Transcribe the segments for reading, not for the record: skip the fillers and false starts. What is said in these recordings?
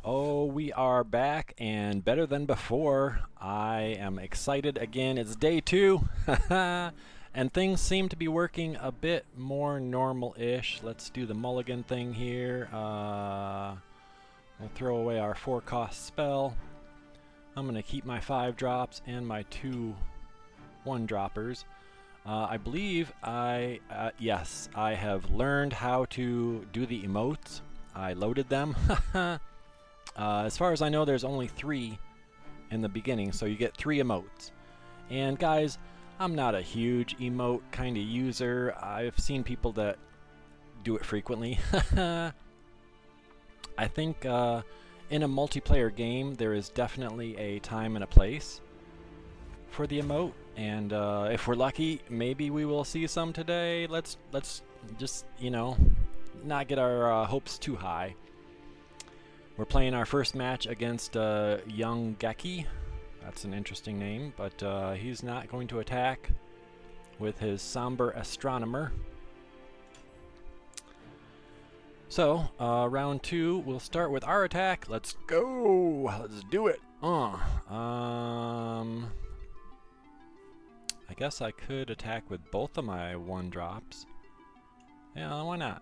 Oh, we are back and better than before. I am excited again. It's day two, and things seem to be working a bit more normal-ish. Let's do the mulligan thing here. We'll throw away our 4-cost spell. I'm going to keep my 5 drops and my 2 1-droppers. I believe yes, I have learned how to do the emotes. I loaded them. As far as I know, there's only 3 in the beginning, so you get 3 emotes. And guys, I'm not a huge emote kind of user. I've seen people that do it frequently. I think in a multiplayer game, there is definitely a time and a place for the emote, and if we're lucky, maybe we will see some today. Let's just, not get our hopes too high. We're playing our first match against Young Geki. That's an interesting name, but he's not going to attack with his Somber Astronomer. So, round 2, we'll start with our attack. Let's go! Let's do it! I guess I could attack with both of my 1-drops. Yeah, why not?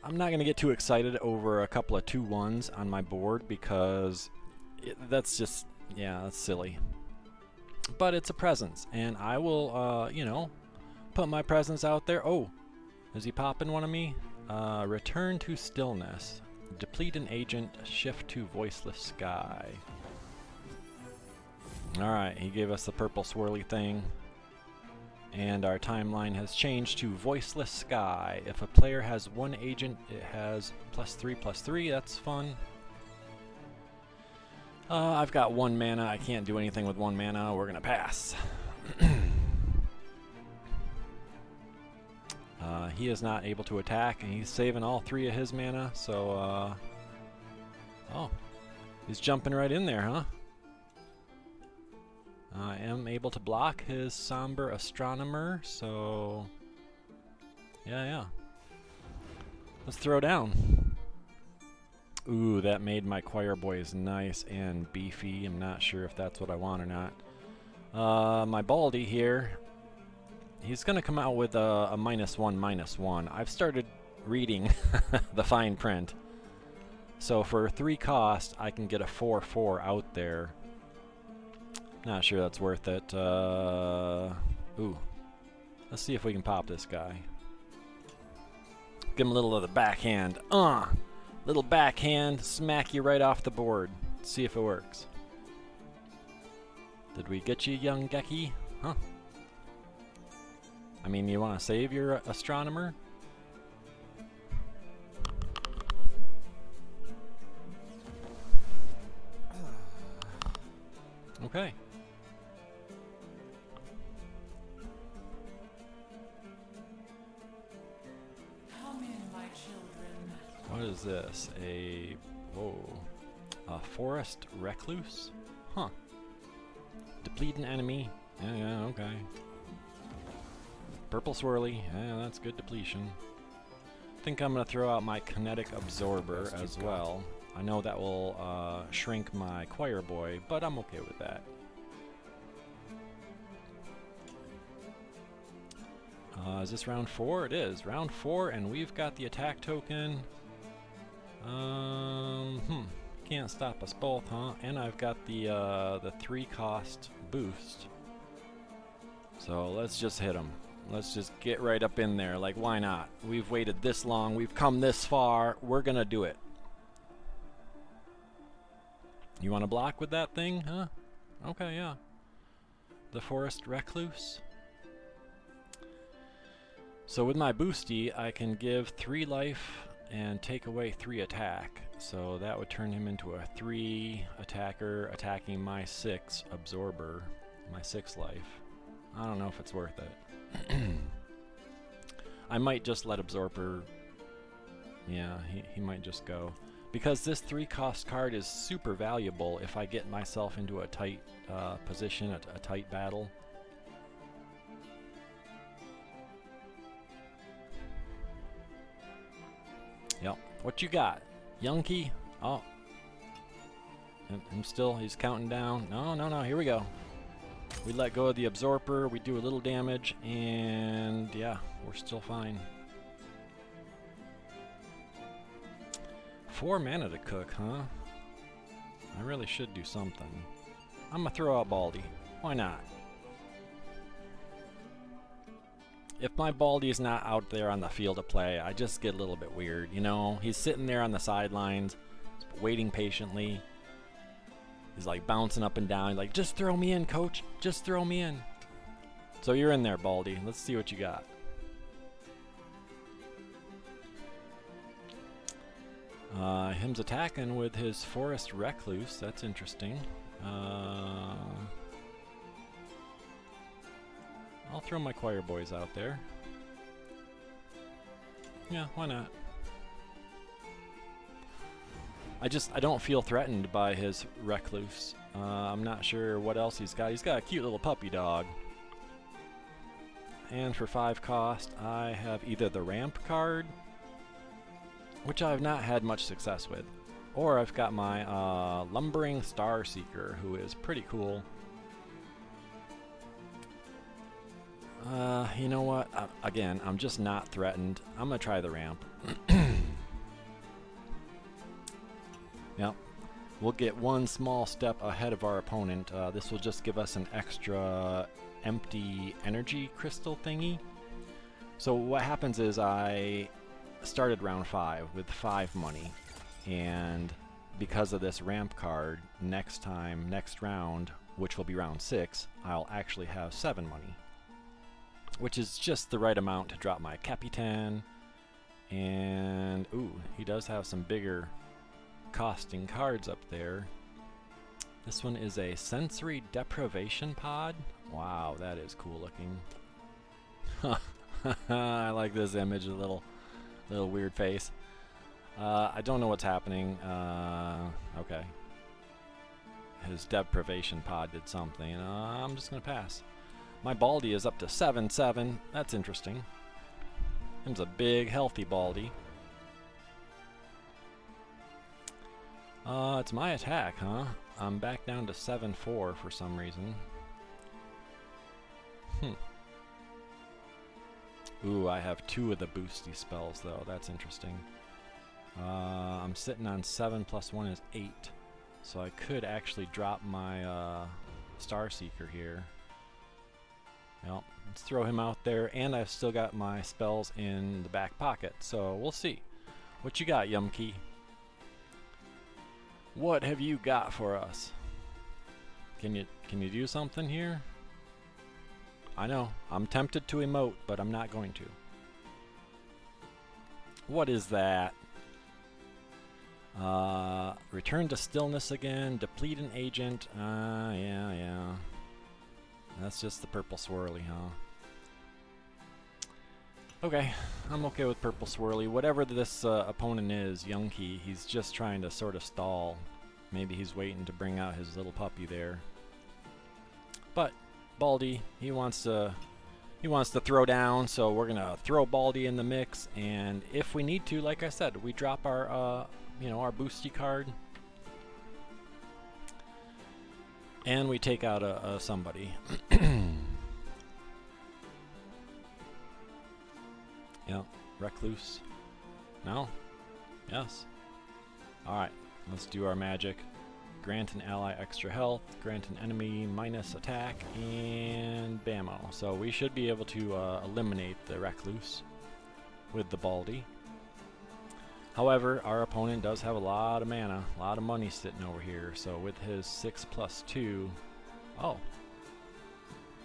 I'm not going to get too excited over a couple of 2-1s on my board because that's just, that's silly. But it's a presence, and I will, put my presence out there. Oh, is he popping one of me? Return to stillness. Deplete an agent, shift to voiceless sky. Alright, he gave us the purple swirly thing. And our timeline has changed to Voiceless Sky. If a player has 1 agent, it has +3/+3. That's fun. I've got 1 mana. I can't do anything with 1 mana. We're going to pass. He is not able to attack, and he's saving all 3 of his mana. So, oh, he's jumping right in there, huh? I am able to block his Somber Astronomer, so yeah. Let's throw down. Ooh, that made my choir boys nice and beefy. I'm not sure if that's what I want or not. My Baldy here, he's going to come out with a -1/-1. I've started reading the fine print. So for 3 cost, I can get a 4/4 out there. Not sure that's worth it. Ooh. Let's see if we can pop this guy. Give him a little of the backhand. Little backhand, smack you right off the board. See if it works. Did we get you, Young Geki? Huh? I mean, you want to save your astronomer? Okay. What is this? A forest recluse? Huh. Deplete an enemy. Yeah, okay. Purple swirly. Yeah, that's good depletion. I think I'm gonna throw out my kinetic absorber as well. I know that will shrink my choir boy, but I'm okay with that. Is this round 4? It is. Round 4, and we've got the attack token. Can't stop us both, huh? And I've got the 3-cost boost. So let's just hit him. Let's just get right up in there. Like, why not? We've waited this long. We've come this far. We're gonna do it. You want to block with that thing, huh? Okay, yeah. The forest recluse. So with my boosty, I can give 3 life and take away 3 attack. So that would turn him into a 3 attacker attacking my 6 absorber, my 6 life. I don't know if it's worth it. I might just let absorber, yeah, he might just go. Because this 3-cost card is super valuable if I get myself into a tight position, a tight battle. Yep. What you got? Yunky? Oh, I'm still, he's counting down. No, no, no, here we go. We let go of the absorber, we do a little damage, and yeah, we're still fine. 4 mana to cook, huh? I really should do something. I'm gonna throw out Baldy. Why not? If my Baldy is not out there on the field of play, I just get a little bit weird, you know? He's sitting there on the sidelines, waiting patiently. He's like bouncing up and down. He's like, just throw me in, coach. Just throw me in. So you're in there, Baldy. Let's see what you got. Him's attacking with his Forest Recluse. That's interesting. I'll throw my choir boys out there. Yeah, why not? I don't feel threatened by his Recluse. I'm not sure what else he's got. He's got a cute little puppy dog. And for 5 cost, I have either the ramp card, which I've not had much success with, or I've got my Lumbering Star Seeker, who is pretty cool. You know what? Again, I'm just not threatened. I'm gonna try the ramp. Yep. We'll get one small step ahead of our opponent. This will just give us an extra empty energy crystal thingy. So what happens is I started round 5 with 5 money, and because of this ramp card, next round, which will be round 6, I'll actually have 7 money, which is just the right amount to drop my Capitan. And ooh, he does have some bigger costing cards up there. This one is a Sensory Deprivation Pod. Wow, that is cool looking. I like this image, a little weird face. I don't know what's happening. Okay. His Deprivation Pod did something. I'm just gonna pass. My Baldy is up to 7/7. That's interesting. Him's a big, healthy Baldy. It's my attack, huh? I'm back down to 7/4 for some reason. Ooh, I have 2 of the boosty spells, though. That's interesting. I'm sitting on 7 plus 1 is 8. So I could actually drop my Star Seeker here. Well, let's throw him out there, and I've still got my spells in the back pocket, so we'll see. What you got, Yumkey? What have you got for us? Can you do something here? I know, I'm tempted to emote, but I'm not going to. What is that? Return to stillness again, deplete an agent. Yeah. That's just the purple swirly, huh? Okay, I'm okay with purple swirly. Whatever this opponent is, Yunky, he's just trying to sort of stall. Maybe he's waiting to bring out his little puppy there. But Baldy, he wants to throw down, so we're gonna throw Baldy in the mix. And if we need to, like I said, we drop our our boosty card, and we take out a somebody. Yeah, Recluse. No? Yes. Alright, let's do our magic. Grant an ally extra health, grant an enemy minus attack, and bammo. So we should be able to eliminate the Recluse with the Baldy. However, our opponent does have a lot of mana, a lot of money sitting over here. So with his 6+2, oh,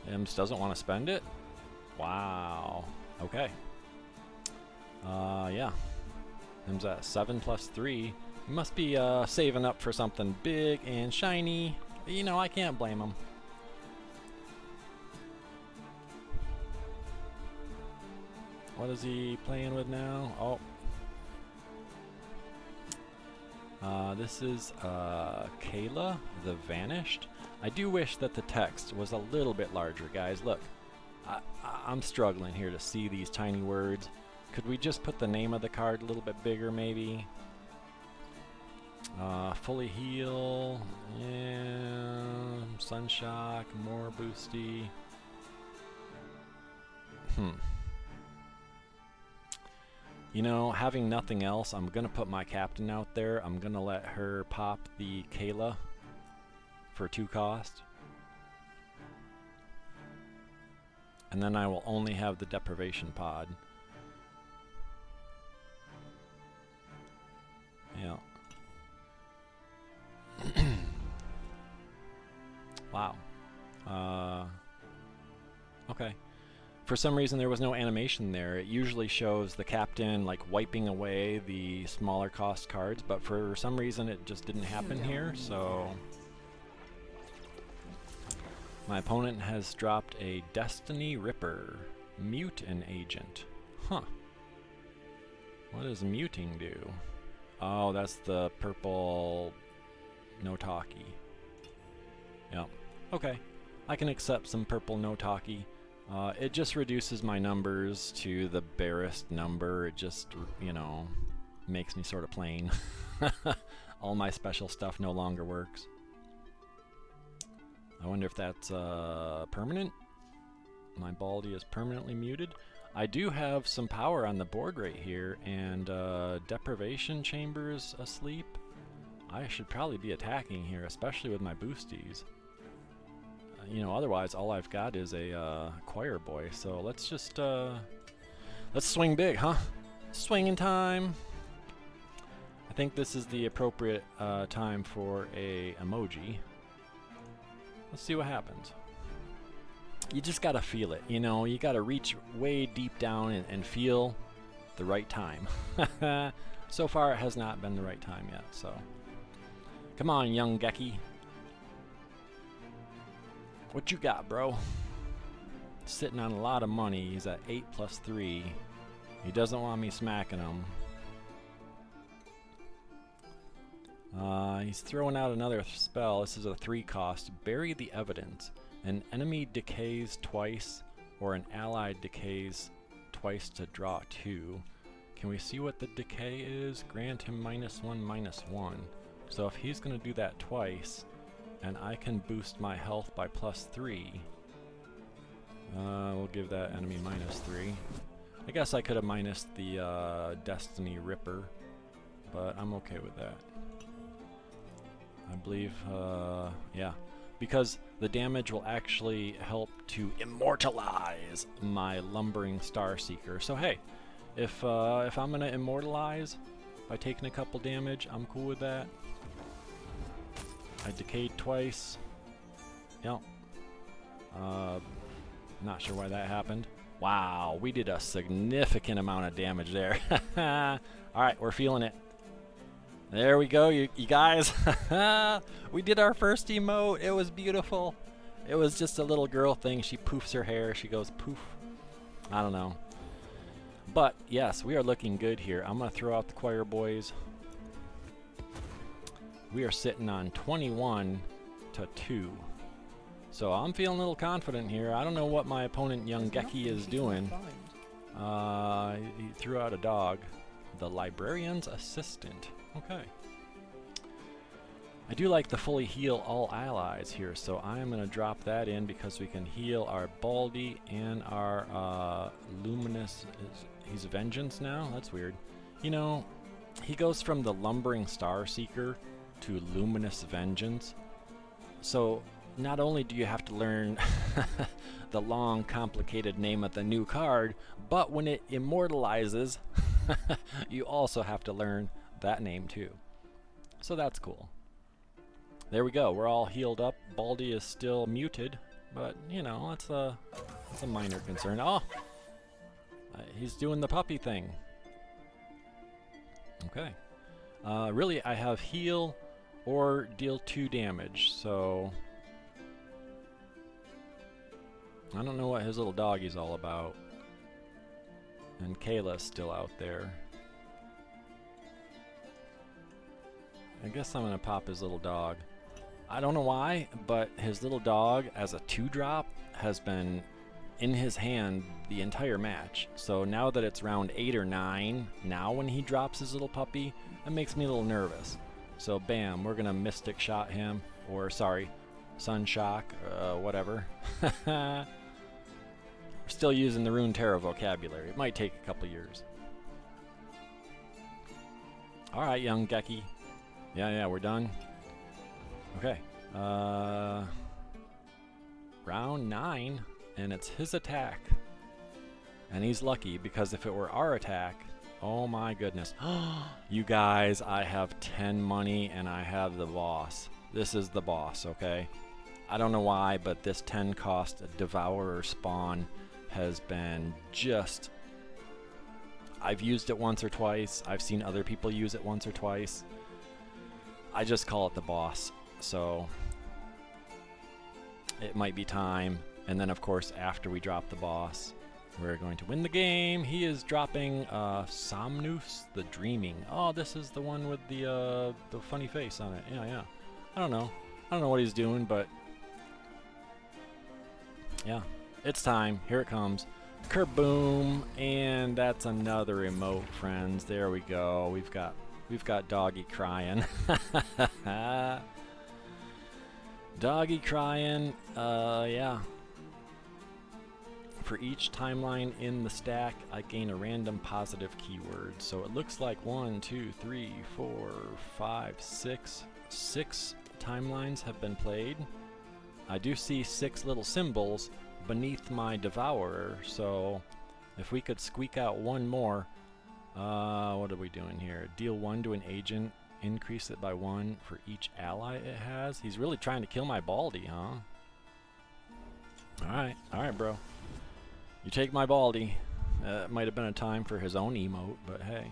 Ims doesn't want to spend it? Wow. Okay. Yeah. Him's at 7+3. He must be saving up for something big and shiny. You know, I can't blame him. What is he playing with now? Oh. This is Kayla, the Vanished. I do wish that the text was a little bit larger, guys. Look, I'm struggling here to see these tiny words. Could we just put the name of the card a little bit bigger, maybe? Fully heal, yeah, Sunshock, more boosty. You know, having nothing else, I'm gonna put my captain out there. I'm gonna let her pop the Kayla for 2 cost. And then I will only have the deprivation pod. Yeah. Wow. Okay. For some reason there was no animation there. It usually shows the captain like wiping away the smaller cost cards, but for some reason it just didn't happen here, so... My opponent has dropped a Destiny Ripper. Mute an agent. Huh. What does muting do? Oh, that's the purple no talkie. Yep. Okay. I can accept some purple no talkie. It just reduces my numbers to the barest number. It just, you know, makes me sort of plain. All my special stuff no longer works. I wonder if that's permanent? My Baldy is permanently muted. I do have some power on the board right here, and Deprivation Chamber's asleep. I should probably be attacking here, especially with my boosties. You know, otherwise all I've got is a choir boy, so let's just let's swing big, huh? Swinging time. I think this is the appropriate time for a emoji. Let's see what happens. You just gotta feel it, you know, you gotta reach way deep down and feel the right time. So far it has not been the right time yet, so. Come on, young Geki. What you got, bro? Sitting on a lot of money. He's at 8 plus 3. He doesn't want me smacking him. He's throwing out another spell. This is a 3 cost. Bury the evidence. An enemy decays twice, or an ally decays twice to draw 2. Can we see what the decay is? Grant him -1/-1. So if he's going to do that twice, and I can boost my health by +3, we'll give that enemy -3. I guess I could have minused the Destiny Ripper, but I'm okay with that. I believe, yeah, because the damage will actually help to immortalize my Lumbering Starseeker. So hey, if I'm gonna immortalize by taking a couple damage, I'm cool with that. I decayed twice. Yep. Not sure why that happened. Wow, we did a significant amount of damage there. Alright, we're feeling it. There we go, you guys. We did our first emote. It was beautiful. It was just a little girl thing. She poofs her hair. She goes poof. I don't know. But yes, we are looking good here. I'm going to throw out the choir boys. We are sitting on 21 to 2. So I'm feeling a little confident here. I don't know what my opponent, young Geki, is doing. He threw out a dog. The librarian's assistant. Okay. I do like the fully heal all allies here, so I am going to drop that in because we can heal our Baldy and our Luminous. He's Vengeance now? That's weird. You know, he goes from the Lumbering Starseeker to Luminous Vengeance. So not only do you have to learn the long, complicated name of the new card, but when it immortalizes, you also have to learn that name too. So that's cool. There we go. We're all healed up. Baldy is still muted, but you know, that's a minor concern. Oh, he's doing the puppy thing. Okay. Really, I have heal or deal 2 damage, so I don't know what his little doggy's all about. And Kayla's still out there. I guess I'm gonna pop his little dog. I don't know why, but his little dog as a 2-drop has been in his hand the entire match. So now that it's round 8 or 9, now when he drops his little puppy, that makes me a little nervous. So bam, we're gonna Mystic Shot him, or sorry, Sun Shock, whatever. We're still using the Runeterra vocabulary. It might take a couple years. Alright, young Geki. Yeah, we're done. Okay. Round 9, and it's his attack. And he's lucky, because if it were our attack, oh my goodness. You guys, I have 10 money and I have the boss. This is the boss, okay? I don't know why, but this 10 cost Devourer spawn has been just... I've used it once or twice. I've seen other people use it once or twice. I just call it the boss. So it might be time. And then, of course, after we drop the boss, we're going to win the game. He is dropping Somnus the Dreaming. Oh, this is the one with the funny face on it. Yeah. I don't know what he's doing, but yeah, it's time. Here it comes. Kerboom! And that's another emote, friends. There we go. We've got Doggy crying. Doggy crying. Yeah. For each timeline in the stack, I gain a random positive keyword. So it looks like 1, 2, 3, 4, 5, 6. 6 timelines have been played. I do see 6 little symbols beneath my Devourer. So if we could squeak out one more. What are we doing here? Deal 1 to an agent. Increase it by 1 for each ally it has. He's really trying to kill my Baldy, huh? Alright, bro. You take my Baldy. It might have been a time for his own emote, but hey.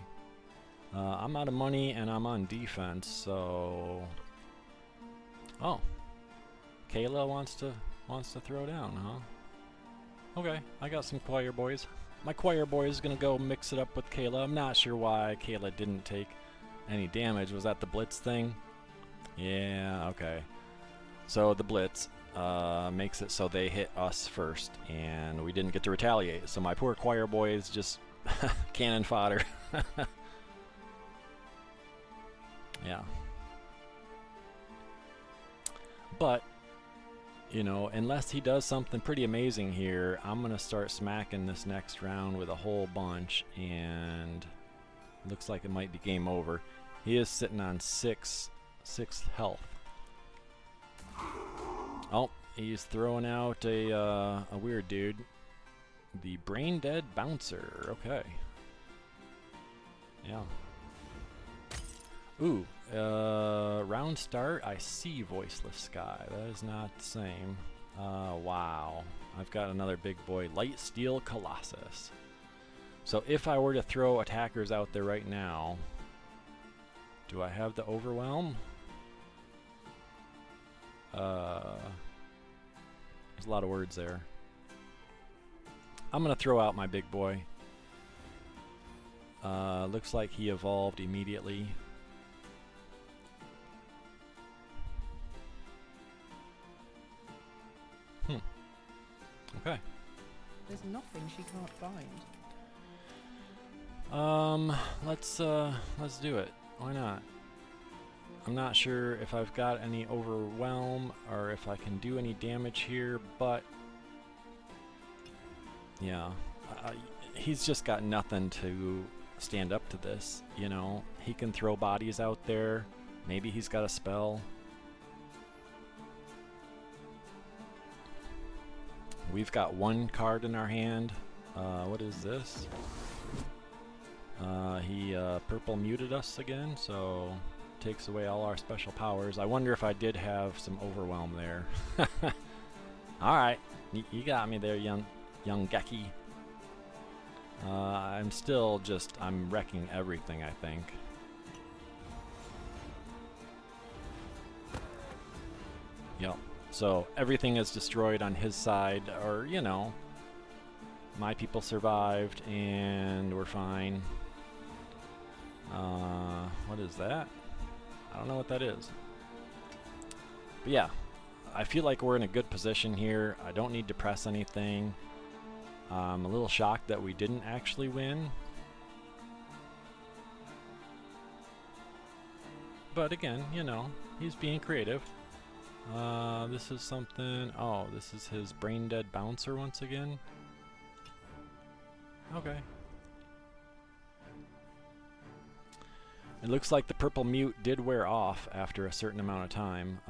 I'm out of money and I'm on defense, so... Oh. Kayla wants to throw down, huh? Okay, I got some choir boys. My choir boy is gonna go mix it up with Kayla. I'm not sure why Kayla didn't take any damage. Was that the Blitz thing? Yeah, okay. So the Blitz makes it so they hit us first, and we didn't get to retaliate. So my poor choir boy is just cannon fodder. Yeah. But, you know, unless he does something pretty amazing here, I'm going to start smacking this next round with a whole bunch, and looks like it might be game over. He is sitting on 6 health. Oh, he's throwing out a weird dude. The Brain Dead Bouncer. Okay. Yeah. Ooh. Round start. I see Voiceless Sky. That is not the same. Wow. I've got another big boy. Light Steel Colossus. So if I were to throw attackers out there right now, do I have the Overwhelm? There's a lot of words there. I'm gonna throw out my big boy. Looks like he evolved immediately. Okay. There's nothing she can't find. Let's do it. Why not? I'm not sure if I've got any Overwhelm or if I can do any damage here, but yeah, he's just got nothing to stand up to this, you know. He can throw bodies out there. Maybe he's got a spell. We've got one card in our hand. What is this? He purple muted us again, so takes away all our special powers. I wonder if I did have some Overwhelm there. Alright, you got me there, young Geki. I'm wrecking everything, I think. Yep. So everything is destroyed on his side, or, you know, my people survived and we're fine. What is that? I don't know what that is. But yeah, I feel like we're in a good position here. I don't need to press anything. I'm a little shocked that we didn't actually win. but again, you know, he's being creative. This is something... Oh, this is his brain dead bouncer once again. Okay. It looks like the purple mute did wear off after a certain amount of time.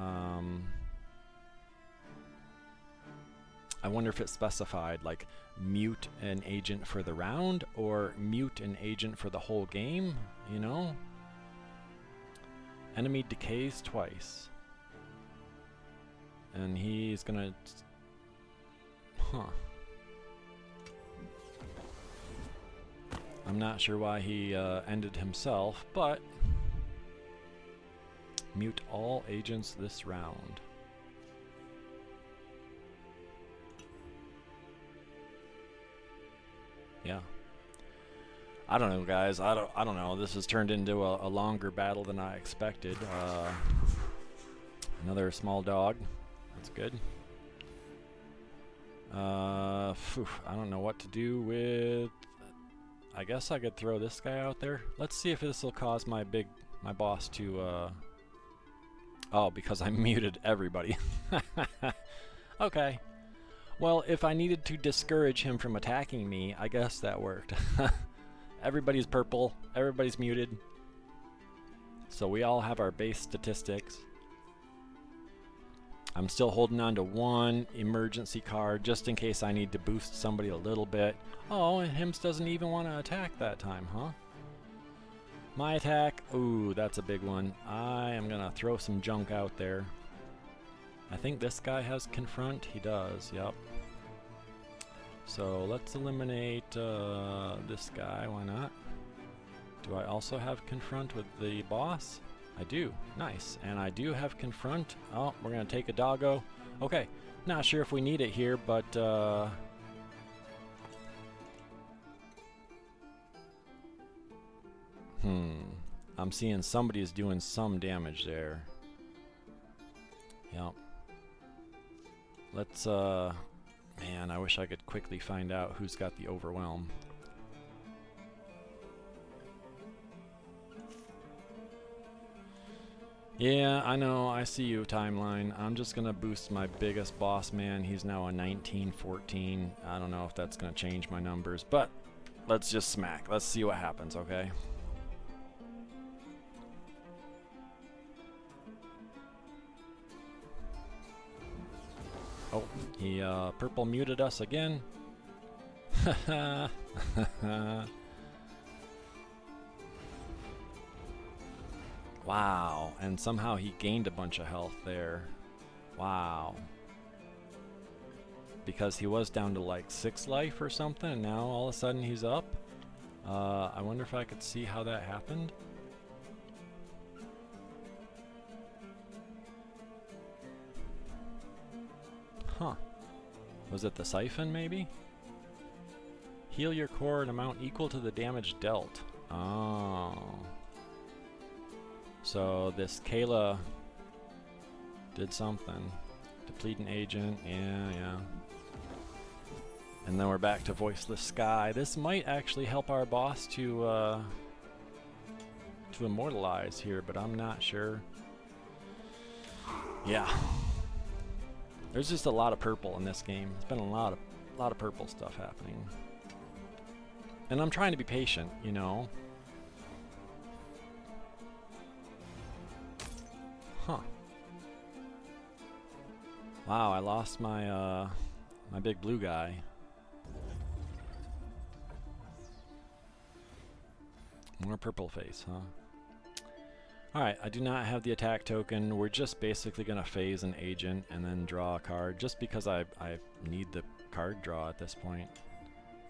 I wonder if it specified like mute an agent for the round or mute an agent for the whole game, you know? Enemy decays twice. And he's gonna... Huh. I'm not sure why he ended himself, but mute all agents this round. Yeah. I don't know, guys. I don't know. This has turned into a longer battle than I expected. Another small dog. That's good. I don't know what to do with... I guess I could throw this guy out there. Let's see if this will cause my boss to... Oh, because I muted everybody. Okay. Well, if I needed to discourage him from attacking me, I guess that worked. Everybody's purple, everybody's muted. So we all have our base statistics. I'm still holding on to one emergency card just in case I need to boost somebody a little bit. Oh, and Hims doesn't even want to attack that time, huh? My attack, ooh, that's a big one. I am gonna throw some junk out there. I think this guy has confront. He does, yep. So let's eliminate this guy, why not? Do I also have confront with the boss? I do, nice. And I do have confront. Oh, we're gonna take a doggo. Okay, not sure if we need it here, but I'm seeing somebody's doing some damage there. Yep. Let's, man, I wish I could quickly find out who's got the overwhelm. Yeah, I know, I see you, timeline. I'm just gonna boost my biggest boss man. He's now a 1914. I don't know if that's gonna change my numbers, but let's just smack. Let's see what happens, okay? Oh, he purple muted us again. Wow, and somehow he gained a bunch of health there. Wow. Because he was down to like 6 life or something, and now all of a sudden he's up. I wonder if I could see how that happened. Huh. Was it the siphon, maybe? Heal your core an amount equal to the damage dealt. Oh. So this Kayla did something. Deplete an agent, yeah. And then we're back to Voiceless Sky. This might actually help our boss to immortalize here, but I'm not sure. Yeah. There's just a lot of purple in this game. There's been a lot of purple stuff happening. And I'm trying to be patient, you know. Huh. Wow, I lost my my big blue guy. More purple face, huh? Alright, I do not have the attack token. We're just basically gonna phase an agent and then draw a card, just because I need the card draw at this point.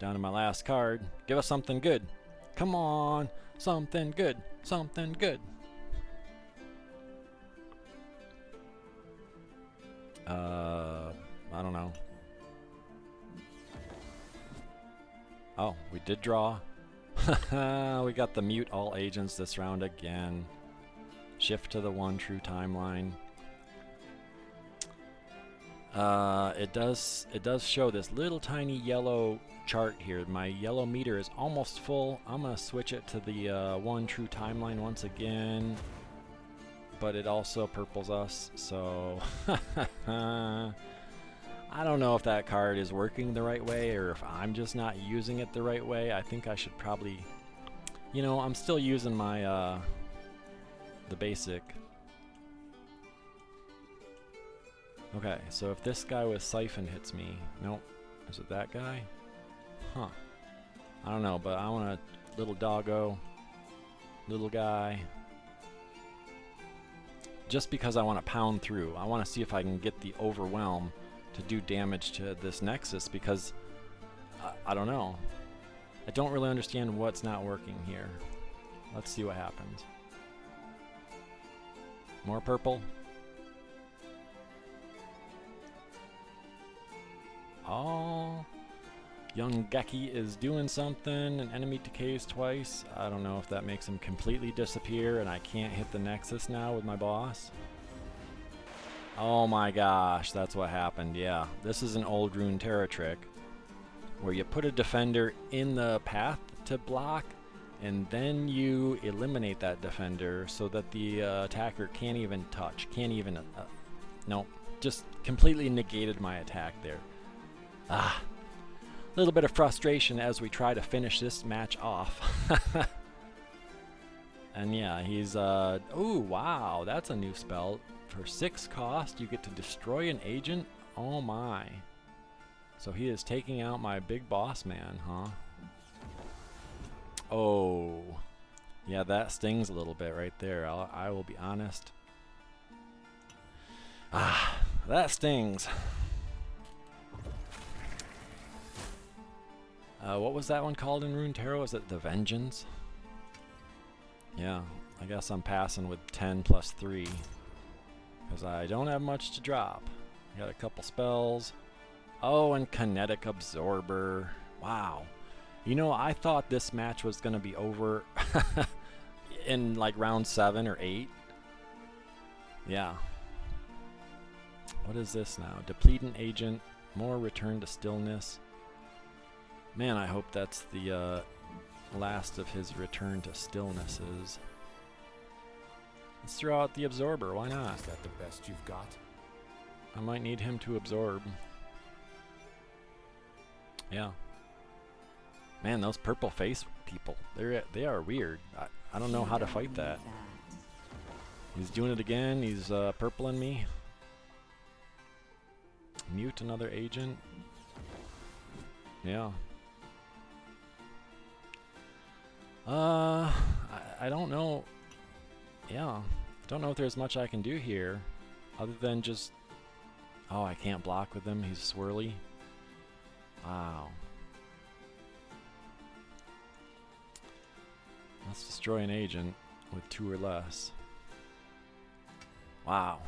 Down to my last card. Give us something good. Come on! Something good! Something good! I don't know. Oh, we did draw. We got the mute all agents this round again. Shift to the one true timeline. It does show this little tiny yellow chart here. My yellow meter is almost full. I'm gonna switch it to the one true timeline once again. but it also purples us, so I don't know if that card is working the right way or if I'm just not using it the right way. I think I should probably, you know, I'm still using my the basic. Okay, so if this guy with Siphon hits me, nope. Is it that guy? Huh. I don't know, but I want a little doggo, little guy. Just because I want to pound through. I want to see if I can get the overwhelm to do damage to this Nexus, because I don't know. I don't really understand what's not working here. Let's see what happens. More purple. Oh, young Geki is doing something. An enemy decays twice. I don't know if that makes him completely disappear and I can't hit the Nexus now with my boss. Oh my gosh, that's what happened. Yeah, this is an old Runeterra trick where you put a defender in the path to block and then you eliminate that defender so that the attacker can't even touch, can't even, no, just completely negated my attack there. Ah, a little bit of frustration as we try to finish this match off. And yeah, he's, ooh, wow, that's a new spell. For 6 cost, you get to destroy an agent? Oh my. So he is taking out my big boss man, huh? Oh. Yeah, that stings a little bit right there. I will be honest. Ah, that stings. What was that one called in Runeterra? Was it the Vengeance? Yeah, I guess I'm passing with 10 plus 3. Because I don't have much to drop. I got a couple spells. Oh, and Kinetic Absorber. Wow. You know, I thought this match was going to be over in like round 7 or 8. Yeah. What is this now? Depleting Agent. More Return to Stillness. Man, I hope that's the last of his Return to Stillnesses. Let's throw out the Absorber, why not? Is that the best you've got? I might need him to absorb. Yeah. Man, those purple face people, they are weird. I don't know how to fight that. He's doing it again, he's purpling me. Mute another agent. Yeah. I don't know. Yeah. Don't know if there's much I can do here other than just... Oh, I can't block with him. He's swirly. Wow. Let's destroy an agent with 2 or less. Wow.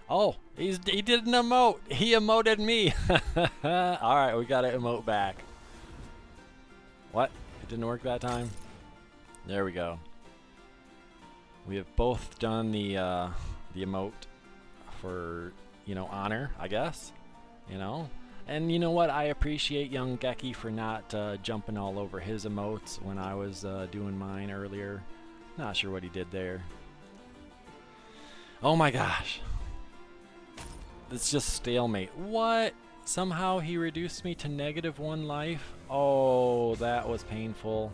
Oh, he did an emote. He emoted me. Alright, we gotta emote back. What? It didn't work that time? There we go. We have both done the emote for, you know, honor, I guess. You know? And you know what? I appreciate young Geki for not jumping all over his emotes when I was doing mine earlier. Not sure what he did there. Oh my gosh. It's just stalemate. What? Somehow he reduced me to -1 life? Oh, that was painful.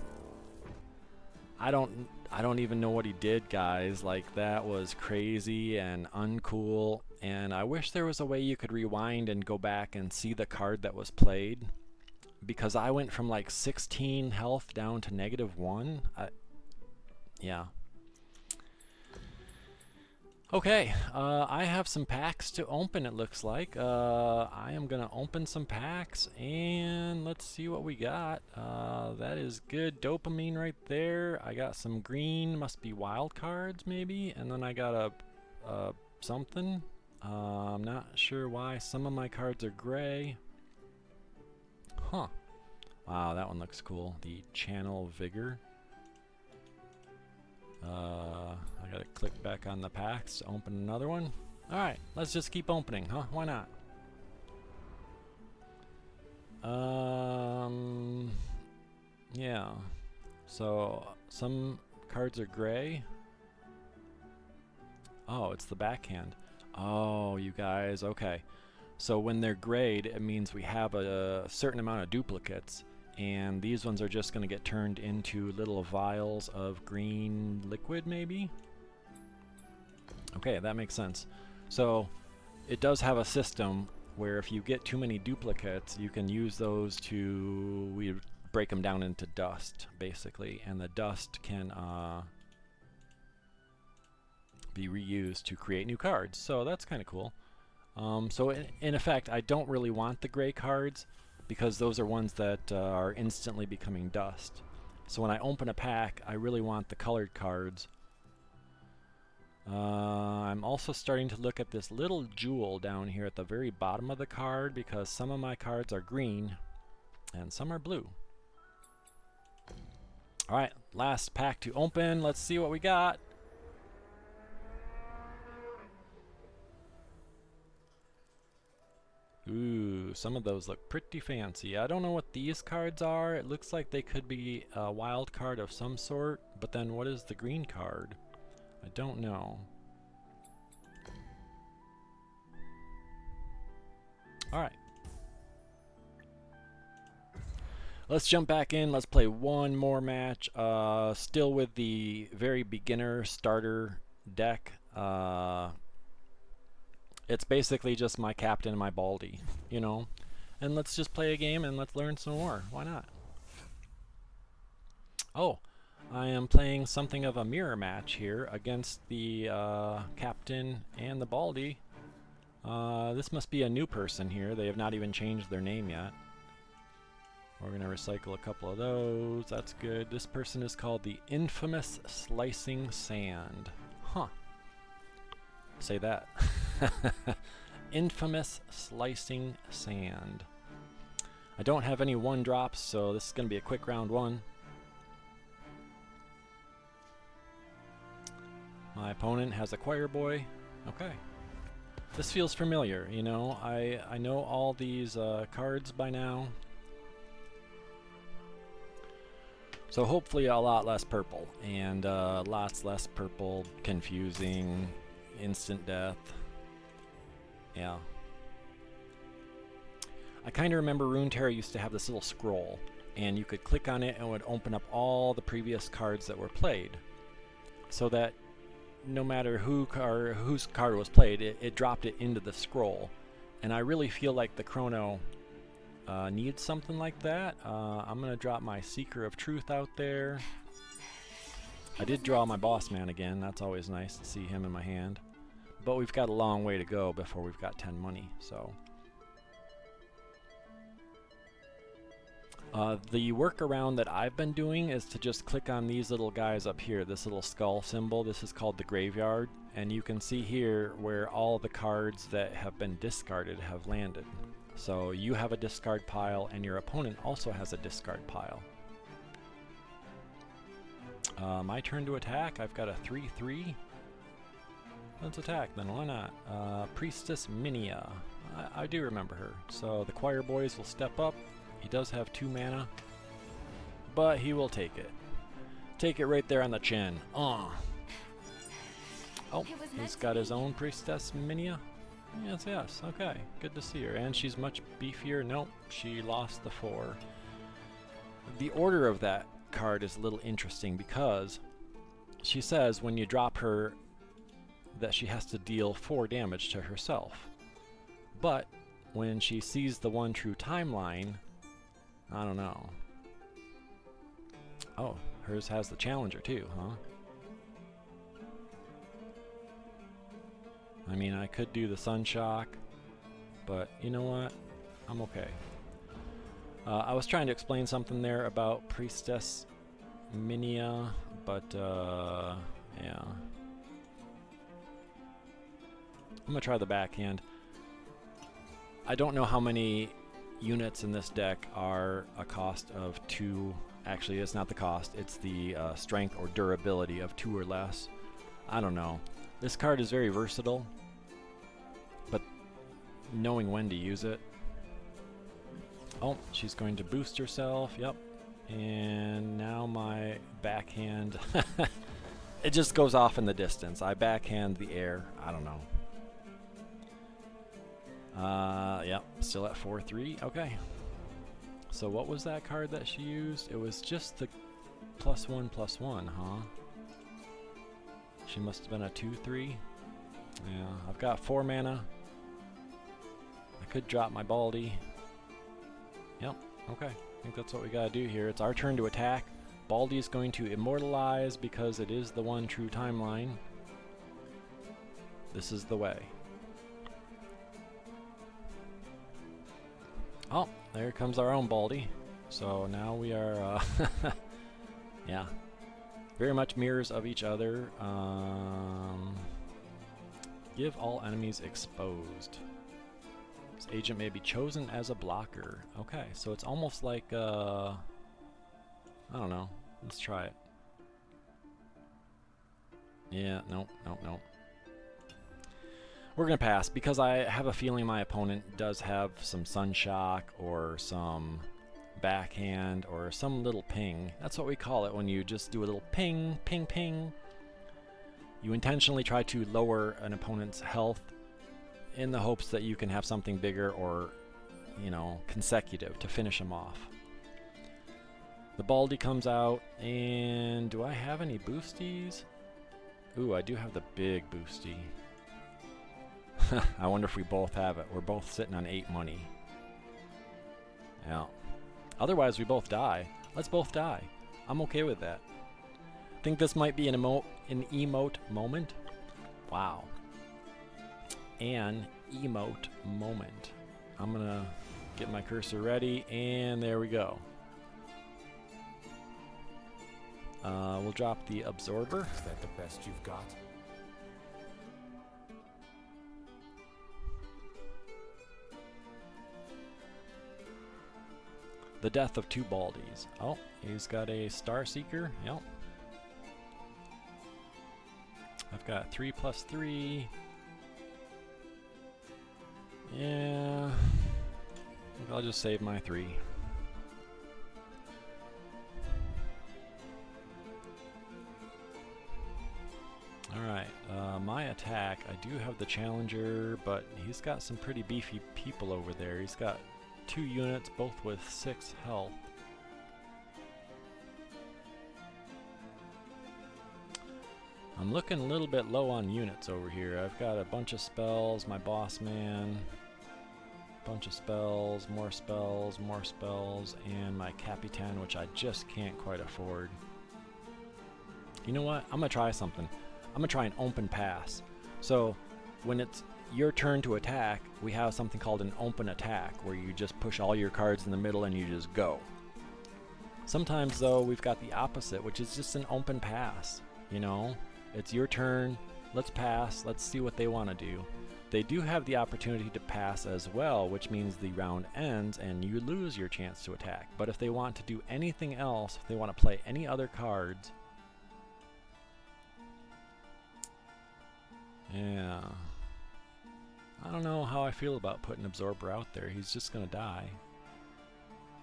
I don't even know what he did, guys. Like, that was crazy and uncool. And I wish there was a way you could rewind and go back and see the card that was played. Because I went from like 16 health down to -1. Yeah. Okay, I have some packs to open, it looks like. I am going to open some packs, and let's see what we got. That is good dopamine right there. I got some green, must be wild cards maybe, and then I got a something. I'm not sure why some of my cards are gray. Huh. Wow, that one looks cool. The Channel Vigor. I gotta click back on the packs to open another one. Alright, let's just keep opening, huh? Why not? Yeah. So, some cards are gray. Oh, it's the backhand. Oh, you guys, okay. So when they're grayed, it means we have a certain amount of duplicates, and these ones are just going to get turned into little vials of green liquid, maybe? Okay, that makes sense. So it does have a system where if you get too many duplicates, you can use those to we break them down into dust, basically, and the dust can be reused to create new cards. So that's kind of cool. So in effect, I don't really want the gray cards because those are ones that are instantly becoming dust. So when I open a pack, I really want the colored cards. I'm also starting to look at this little jewel down here at the very bottom of the card because some of my cards are green and some are blue. Alright, last pack to open. Let's see what we got. Ooh, some of those look pretty fancy. I don't know what these cards are. It looks like they could be a wild card of some sort, but then what is the green card? I don't know. Alright. Let's jump back in. Let's play one more match. Still with the very beginner starter deck. It's basically just my captain and my baldy, you know? And let's just play a game and let's learn some more. Why not? Oh, I am playing something of a mirror match here against the captain and the baldy. This must be a new person here. They have not even changed their name yet. We're going to recycle a couple of those. That's good. This person is called the Infamous Slicing Sand. Huh. Say that. Infamous Slicing Sand. I don't have any 1-drops, so this is going to be a quick round 1. My opponent has a choir boy. Okay. This feels familiar, you know. I know all these cards by now. So hopefully a lot less purple, and lots less purple, confusing, instant death. Yeah. I kind of remember Runeterra used to have this little scroll, and you could click on it and it would open up all the previous cards that were played. So that no matter whose card was played, it dropped it into the scroll. And I really feel like the Chrono needs something like that. I'm going to drop my Seeker of Truth out there. I did draw my boss man again. That's always nice to see him in my hand. But we've got a long way to go before we've got 10 money, so. The workaround that I've been doing is to just click on these little guys up here, this little skull symbol. This is called the graveyard, and you can see here where all the cards that have been discarded have landed. So you have a discard pile, and your opponent also has a discard pile. My turn to attack. I've got a 3/3. Let's attack then, why not? Priestess Minia. I do remember her. So the choir boys will step up. He does have 2 mana, but he will take it. Take it right there on the chin. Oh, he's got his own Priestess Minia. Yes, yes, okay. Good to see her. And she's much beefier. Nope, she lost the 4. The order of that card is a little interesting because she says when you drop her that she has to deal 4 damage to herself. But when she sees the one true timeline, I don't know. Oh, hers has the challenger too, huh? I mean, I could do the Sun Shock, but you know what? I'm okay. I was trying to explain something there about Priestess Minia, but yeah. I'm gonna try the backhand. I don't know how many units in this deck are a cost of 2. Actually, it's not the cost, it's the strength or durability of 2 or less. I don't know. This card is very versatile, but knowing when to use it. Oh, she's going to boost herself, yep. And now my backhand It just goes off in the distance. I backhand the air. I don't know. Yep, still at 4-3. Okay. So what was that card that she used? It was just the +1/+1, huh? She must have been a 2-3. Yeah, I've got 4 mana. I could drop my Baldy. Yep, okay. I think that's what we gotta do here. It's our turn to attack. Baldy is going to immortalize because it is the one true timeline. This is the way. Oh, there comes our own Baldy. So now we are, yeah, very much mirrors of each other. Give all enemies exposed. This agent may be chosen as a blocker. Okay, so it's almost like, I don't know. Let's try it. Yeah, nope. We're going to pass because I have a feeling my opponent does have some Sunshock or some backhand or some little ping. That's what we call it when you just do a little ping, ping, ping. You intentionally try to lower an opponent's health in the hopes that you can have something bigger or, you know, consecutive to finish them off. The Baldy comes out, and do I have any boosties? Ooh, I do have the big boosty. I wonder if we both have it. We're both sitting on 8 money. Yeah. Otherwise, we both die. Let's both die. I'm okay with that. Think this might be an emote moment? Wow. An emote moment. I'm gonna get my cursor ready, and there we go. We'll drop the absorber. Is that the best you've got? The death of 2 Baldies. Oh, he's got a Star Seeker. Yep. I've got 3+3. Yeah. I think I'll just save my 3. Alright, my attack, I do have the Challenger, but he's got some pretty beefy people over there. He's got 2 units, both with 6 health. I'm looking a little bit low on units over here. I've got a bunch of spells, my boss man, bunch of spells, more spells, more spells, and my Capitan, which I just can't quite afford. You know what? I'm gonna try something. I'm gonna try an open pass. So when it's your turn to attack, we have something called an open attack, where you just push all your cards in the middle and you just go. Sometimes though, we've got the opposite, which is just an open pass. You know, it's your turn, let's pass, let's see what they want to do. They do have the opportunity to pass as well, which means the round ends and you lose your chance to attack. But if they want to do anything else, if they want to play any other cards, yeah, I don't know how I feel about putting Absorber out there. He's just gonna die.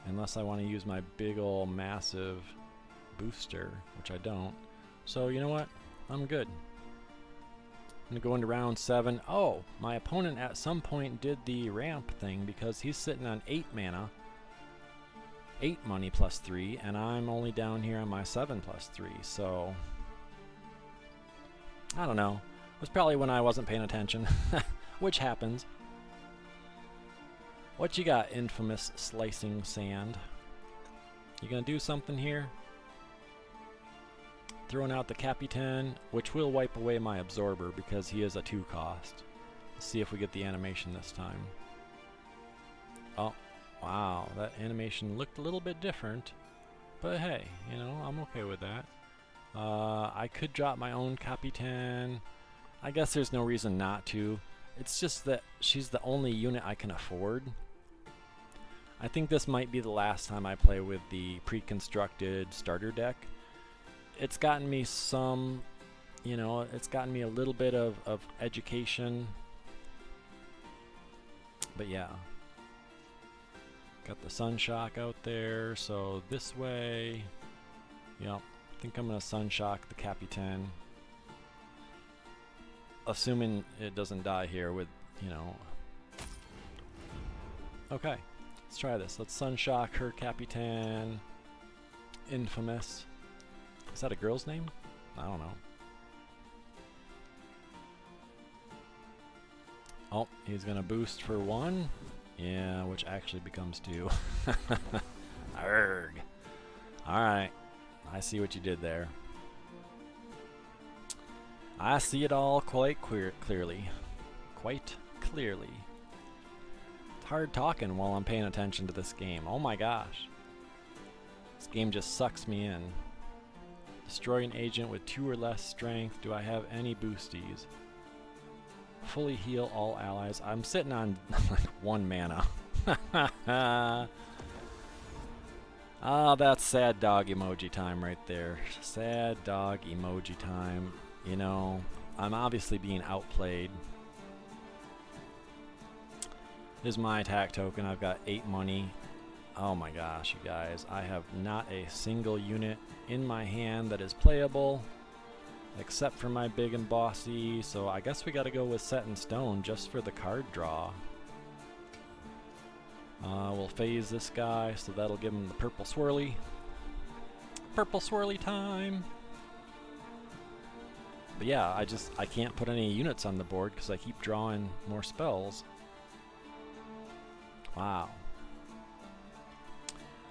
Unless I want to use my big ol' massive booster, which I don't. So you know what? I'm good. I'm gonna go into round 7. Oh, my opponent at some point did the ramp thing because he's sitting on 8 mana. 8 money +3, and I'm only down here on my 7+3, so I don't know. It was probably when I wasn't paying attention, which happens. What you got, infamous slicing sand? You gonna do something here? Throwing out the Capitan, which will wipe away my Absorber because he is a 2 cost. Let's see if we get the animation this time. Oh, wow, that animation looked a little bit different. But hey, you know, I'm okay with that. I could drop my own Capitan. I guess there's no reason not to. It's just that she's the only unit I can afford. I think this might be the last time I play with the pre-constructed starter deck. It's gotten me some, you know, it's gotten me a little bit of education. But yeah. Got the Sunshock out there, so this way, yep, I think I'm gonna Sunshock the Capitan. assuming it doesn't die here with, you know. Okay, let's try this. Let's Sunshock her Capitan Infamous. Is that a girl's name? I don't know. Oh, he's gonna boost for 1. Yeah, which actually becomes 2. Arrgh. Alright. I see what you did there. I see it all quite clearly. Quite clearly. It's hard talking while I'm paying attention to this game. Oh my gosh. This game just sucks me in. Destroy an agent with 2 or less strength. Do I have any boosties? Fully heal all allies. I'm sitting on like 1 mana. Ah, that's sad dog emoji time right there. Sad dog emoji time. You know, I'm obviously being outplayed. Here's my attack token. I've got 8 money. Oh my gosh, you guys. I have not a single unit in my hand that is playable, except for my big and bossy. So I guess we gotta go with Set in Stone just for the card draw. We'll phase this guy, so that'll give him the purple swirly. Purple swirly time! But yeah, I can't put any units on the board because I keep drawing more spells. Wow.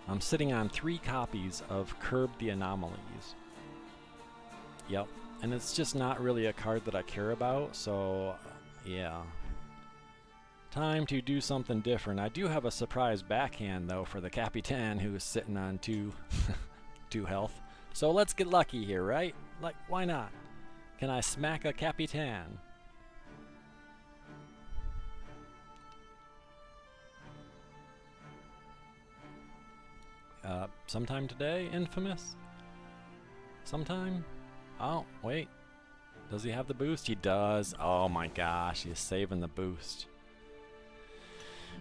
I'm sitting on 3 copies of Curb the Anomalies. Yep. And it's just not really a card that I care about, so yeah. Time to do something different. I do have a surprise backhand though for the Capitan who is sitting on 2 health. So let's get lucky here, right? Like, why not? Can I smack a Capitan? Sometime today, Infamous? Sometime? Oh, wait. Does he have the boost? He does. Oh my gosh, he's saving the boost.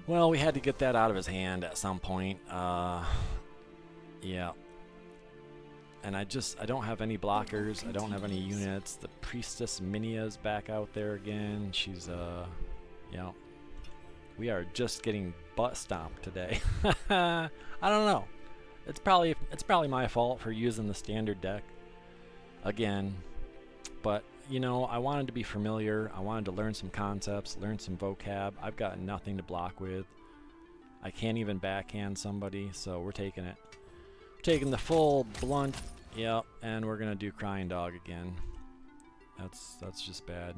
Well, we had to get that out of his hand at some point. Yeah. And I don't have any blockers. I don't have any units. The Priestess Minia's back out there again. She's, yeah. We are just getting butt stomped today. I don't know. It's probably my fault for using the standard deck again. But, you know, I wanted to be familiar. I wanted to learn some concepts, learn some vocab. I've got nothing to block with. I can't even backhand somebody, so we're taking it. We're taking the full blunt. Yep, and we're gonna do Crying Dog again. That's just bad.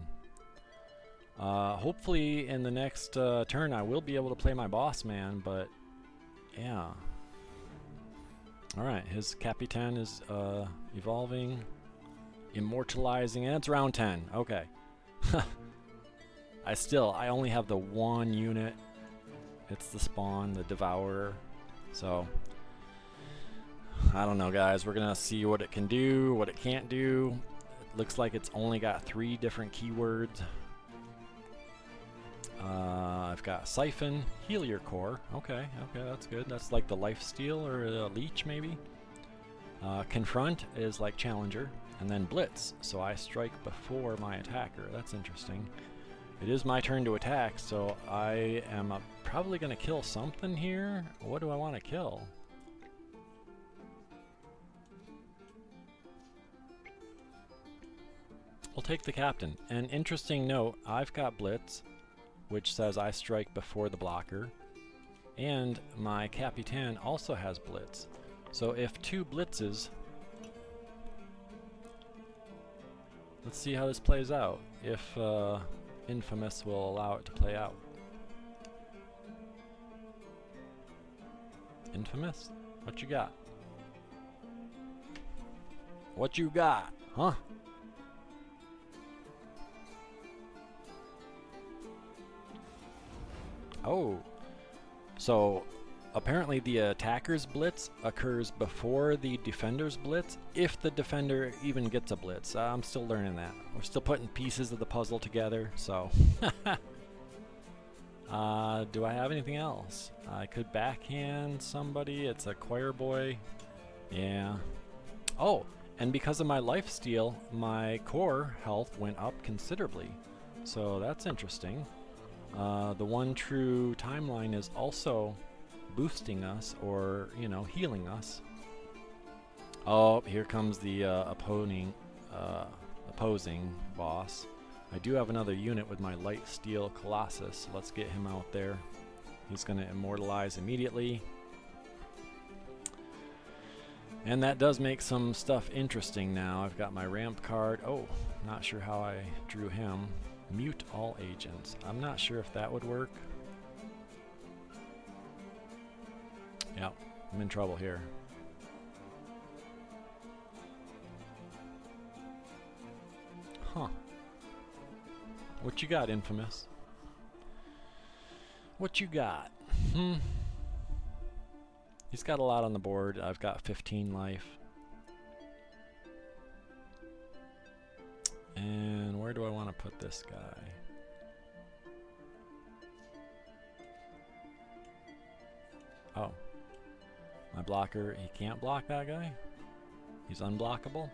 Hopefully in the next turn I will be able to play my boss man, but yeah. Alright, his Capitan is evolving, immortalizing, and it's round 10. Okay. I only have the 1 unit. It's the spawn, the Devourer. So I don't know, guys. We're gonna see what it can do, what it can't do. It looks like it's only got 3 different keywords. I've got Siphon, Heal Core. Okay, that's good. That's like the Lifesteal or the Leech, maybe. Confront is like Challenger, and then Blitz. So I strike before my attacker. That's interesting. It is my turn to attack, so I am probably going to kill something here. What do I want to kill? We'll take the Captain. An interesting note, I've got Blitz, which says I strike before the blocker, and my Capitan also has Blitz. So if 2 blitzes, let's see how this plays out, if Infamous will allow it to play out. Infamous? What you got? What you got? Huh? Oh, so apparently the attacker's blitz occurs before the defender's blitz, if the defender even gets a blitz. I'm still learning that. We're still putting pieces of the puzzle together, so. Do I have anything else? I could backhand somebody. It's a choir boy. Yeah. Oh, and because of my lifesteal, my core health went up considerably. So that's interesting. The one true timeline is also boosting us, or, you know, healing us. Oh, here comes the opposing boss. I do have another unit with my light steel colossus, so let's get him out there. He's going to immortalize immediately. And that does make some stuff interesting now. I've got my ramp card. Oh, not sure how I drew him. Mute all agents. I'm not sure if that would work. Yep, I'm in trouble here. Huh. What you got, Infamous? What you got? He's got a lot on the board. I've got 15 life. And where do I want to put this guy? Oh. My blocker, he can't block that guy? He's unblockable?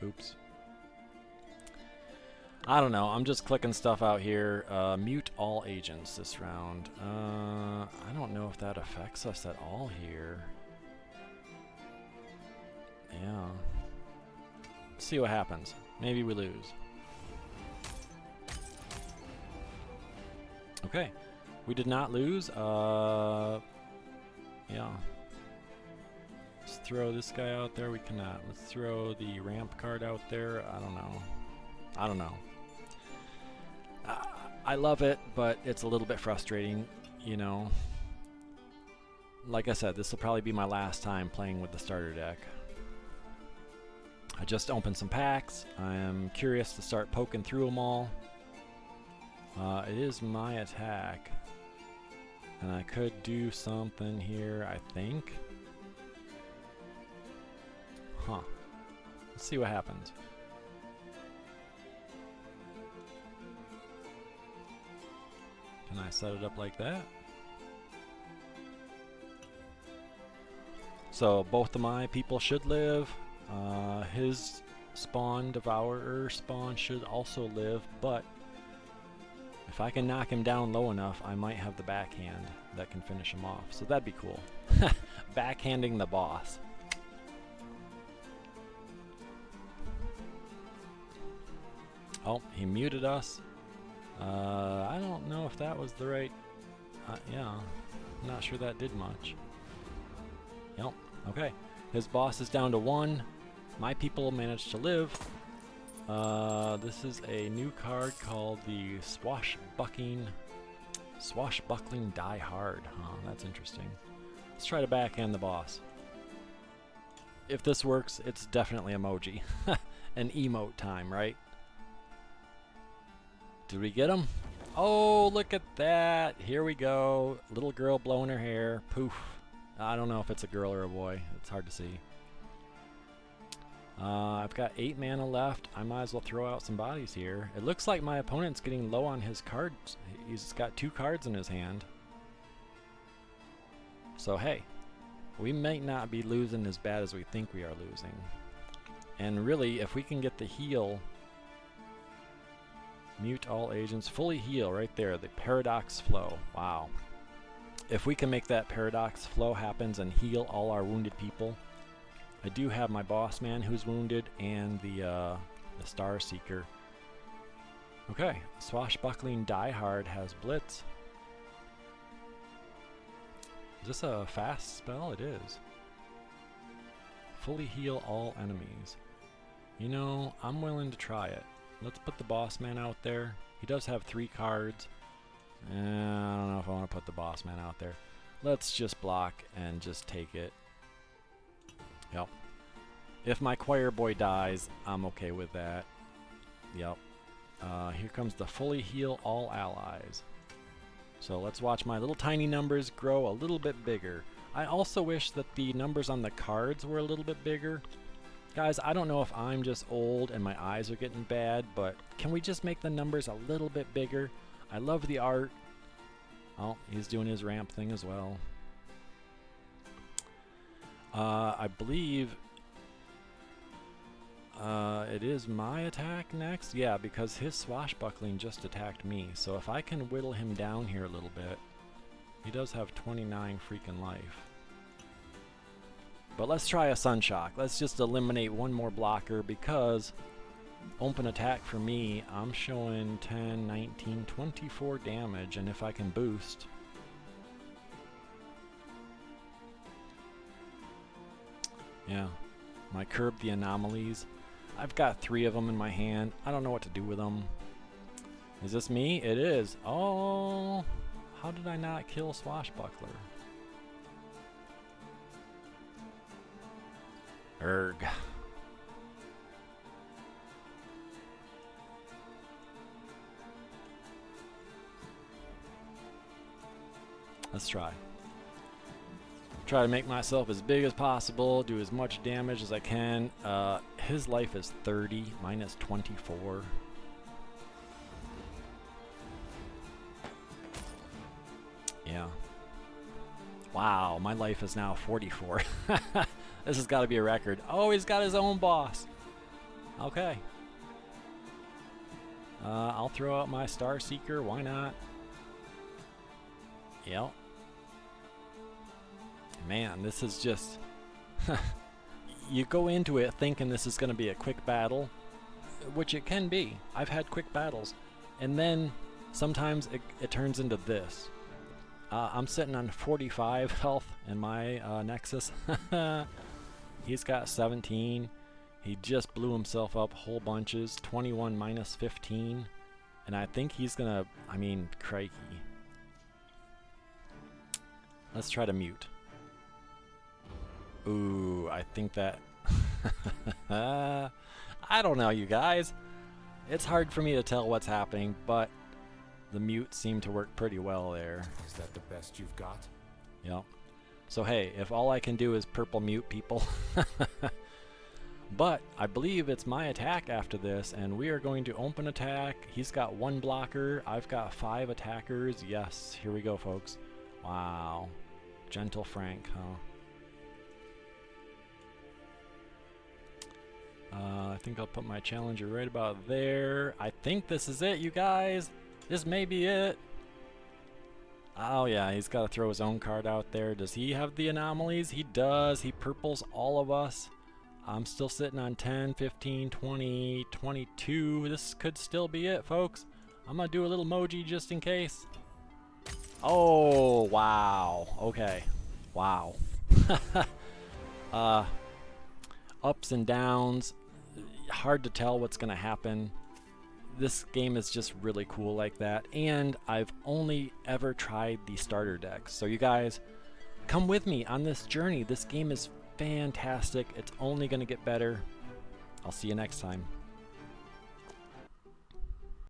Oops. I don't know. I'm just clicking stuff out here. Mute all agents this round. I don't know if that affects us at all here. Yeah. Let's see what happens. Maybe we lose. Okay. We did not lose. Yeah. Let's throw this guy out there. We cannot. Let's throw the ramp card out there. I don't know. I don't know. I love it, but it's a little bit frustrating, you know. Like I said, this will probably be my last time playing with the starter deck. I just opened some packs. I am curious to start poking through them all. It is my attack. And I could do something here, I think. Huh. Let's see what happens. Can I set it up like that? So both of my people should live. His spawn, Devourer spawn, should also live, but if I can knock him down low enough, I might have the backhand that can finish him off. So that'd be cool. Backhanding the boss. Oh, he muted us. I don't know if that was the right... yeah, I'm not sure that did much. Yep, okay. His boss is down to 1. My people managed to live. This is a new card called the Swashbuckling Die Hard. Huh, that's interesting. Let's try to backhand the boss. If this works, it's definitely emoji. An emote time, right? Did we get him? Oh, look at that. Here we go. Little girl blowing her hair. Poof. I don't know if it's a girl or a boy. It's hard to see. I've got 8 mana left. I might as well throw out some bodies here. It looks like my opponent's getting low on his cards. He's got 2 cards in his hand. So hey, we might not be losing as bad as we think we are losing. And really, if we can get the heal... Mute all agents, fully heal right there, the paradox flow. Wow. If we can make that paradox flow happen and heal all our wounded people. I do have my boss man who's wounded and the Star Seeker. Okay, Swashbuckling Die Hard has Blitz. Is this a fast spell? It is. Fully heal all enemies. You know, I'm willing to try it. Let's put the boss man out there. He does have 3 cards. I don't know if I want to put the boss man out there. Let's just block and just take it. Yep. If my choir boy dies, I'm okay with that. Yep. Here comes the fully heal all allies. So let's watch my little tiny numbers grow a little bit bigger. I also wish that the numbers on the cards were a little bit bigger. Guys, I don't know if I'm just old and my eyes are getting bad, but can we just make the numbers a little bit bigger? I love the art. Oh, he's doing his ramp thing as well. I believe it is my attack next. Yeah, because his swashbuckling just attacked me. So if I can whittle him down here a little bit, he does have 29 freaking life. But let's try a Sunshock. Let's just eliminate one more blocker because open attack for me, I'm showing 10, 19, 24 damage, and if I can boost. Yeah, my curb the anomalies. I've got 3 of them in my hand. I don't know what to do with them. Is this me? It is. Oh, how did I not kill Swashbuckler? Erg. Let's try. Try to make myself as big as possible, do as much damage as I can. His life is 30, mine is 24. Yeah. Wow, my life is now 44. This has got to be a record. Oh, he's got his own boss. Okay. I'll throw out my Star Seeker, why not? Yep. Man, this is just... You go into it thinking this is going to be a quick battle, which it can be. I've had quick battles. And then sometimes it turns into this. I'm sitting on 45 health in my Nexus. He's got 17. He just blew himself up whole bunches. 21 minus 15. And I think he's going to... I mean, crikey. Let's try to mute. Ooh, I think that... I don't know, you guys. It's hard for me to tell what's happening, but the mute seemed to work pretty well there. Is that the best you've got? Yep. So hey, if all I can do is purple mute people... But I believe it's my attack after this, and we are going to open attack. He's got 1 blocker. I've got 5 attackers. Yes, here we go, folks. Wow. Gentle Frank, huh? I think I'll put my challenger right about there. I think this is it, you guys. This may be it. Oh yeah, he's got to throw his own card out there. Does he have the anomalies? He does. He purples all of us. I'm still sitting on 10, 15, 20, 22. This could still be it, folks. I'm going to do a little emoji just in case. Oh, wow. Okay. Wow. Ups and downs. Hard to tell what's going to happen. This game is just really cool like that. And I've only ever tried the starter decks. So you guys, come with me on this journey. This game is fantastic. It's only going to get better. I'll see you next time.